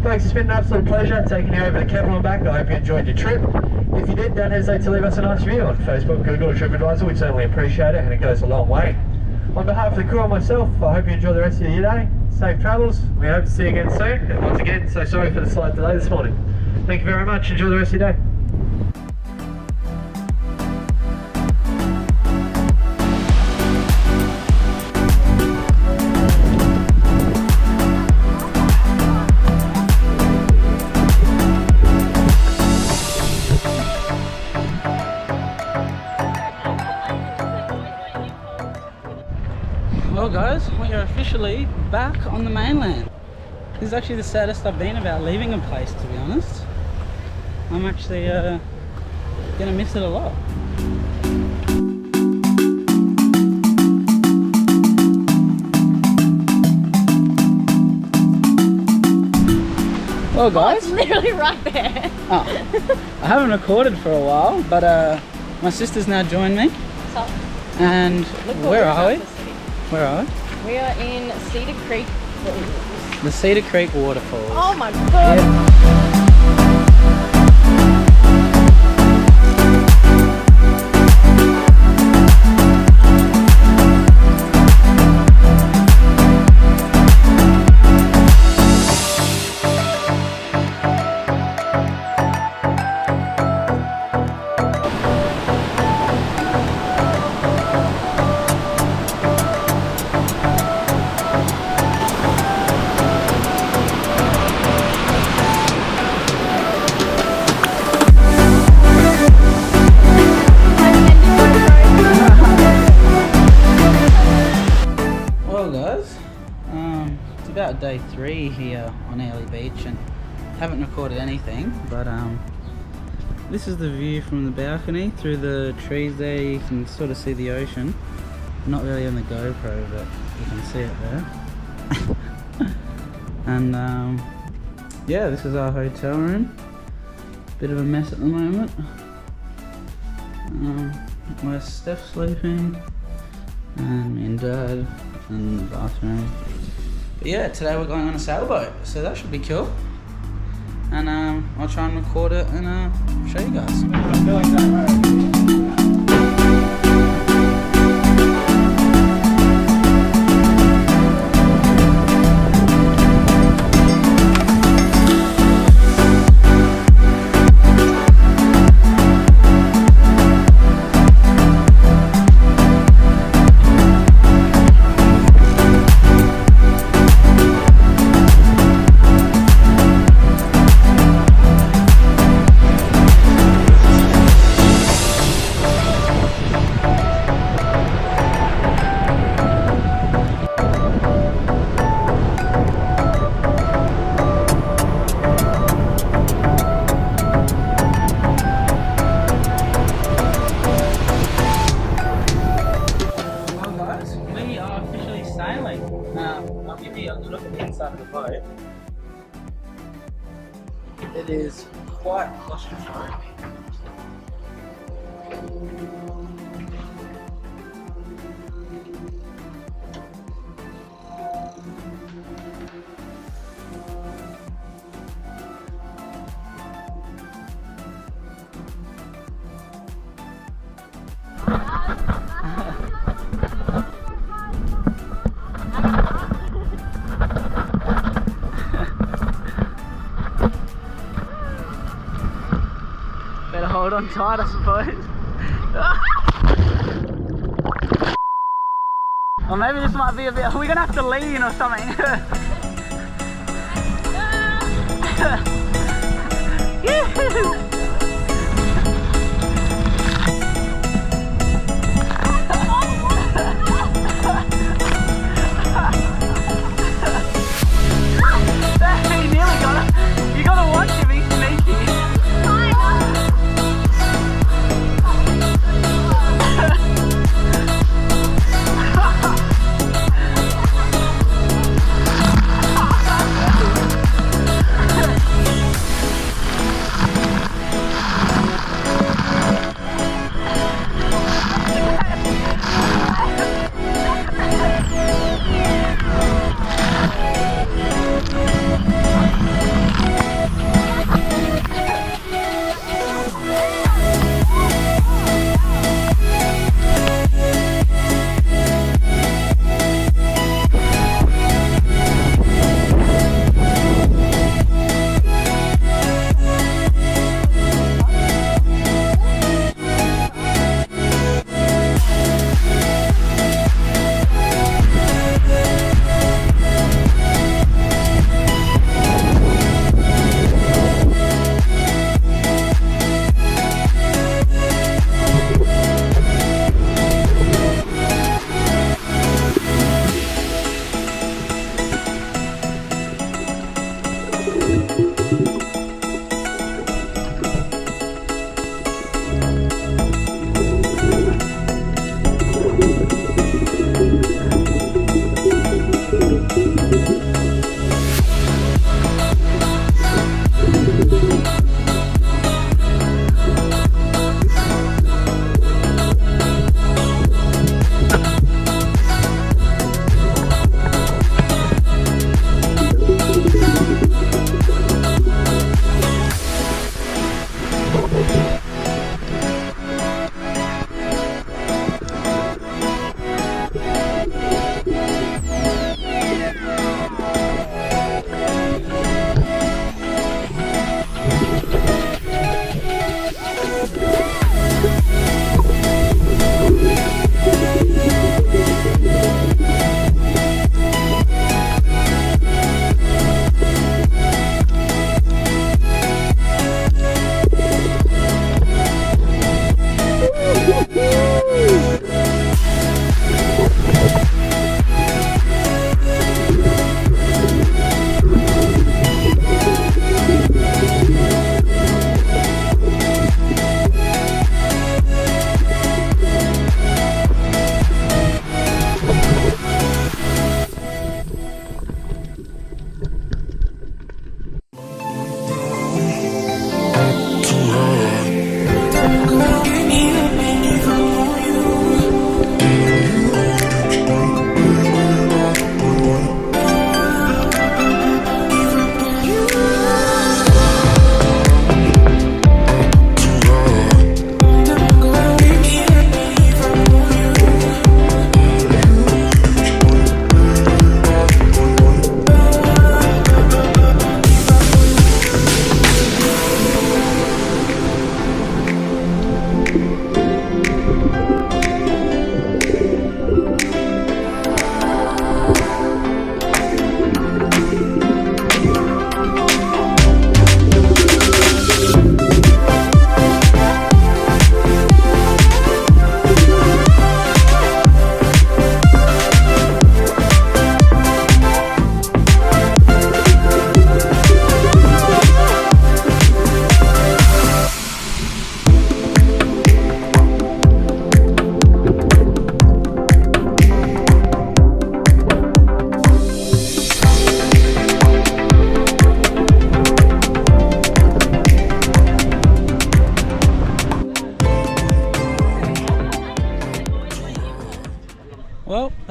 Folks, it's been an absolute pleasure taking you over the Keppel and back. I hope you enjoyed your trip. If you did, don't hesitate to leave us a nice review on Facebook, Google or TripAdvisor. We'd certainly appreciate it, and it goes a long way. On behalf of the crew and myself, I hope you enjoy the rest of your day. Safe travels. We hope to see you again soon. And once again, so sorry for the slight delay this morning. Thank you very much. Enjoy the rest of your day. Well guys, we are officially back on the mainland. This is actually the saddest I've been about leaving a place, to be honest. I'm actually gonna miss it a lot. Well guys, it's literally right there. Oh, I haven't recorded for a while, but my sister's now joined me. So, and where are we? Where are we? We are in Cedar Creek Waterfalls. The Cedar Creek Waterfalls. Oh my god! Yeah. About day 3 here on Airlie Beach, and haven't recorded anything, but this is the view from the balcony through the trees there. You can sort of see the ocean. Not really on the GoPro, but you can see it there. And yeah, this is our hotel room. Bit of a mess at the moment. Where's Steph sleeping, and me and Dad, and the bathroom. But yeah, today we're going on a sailboat, so that should be cool. And I'll try and record it and show you guys. I'll give you a look at the inside of the boat. It is quite claustrophobic. Better hold on tight, I suppose. Or maybe this might be a bit... We're gonna have to lean or something. You gotta watch him, he's sneaky.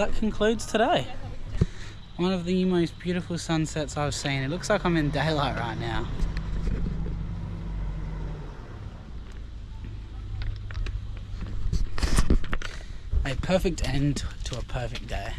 that concludes today. One of the most beautiful sunsets I've seen. It looks like I'm in daylight right now. A perfect end to a perfect day.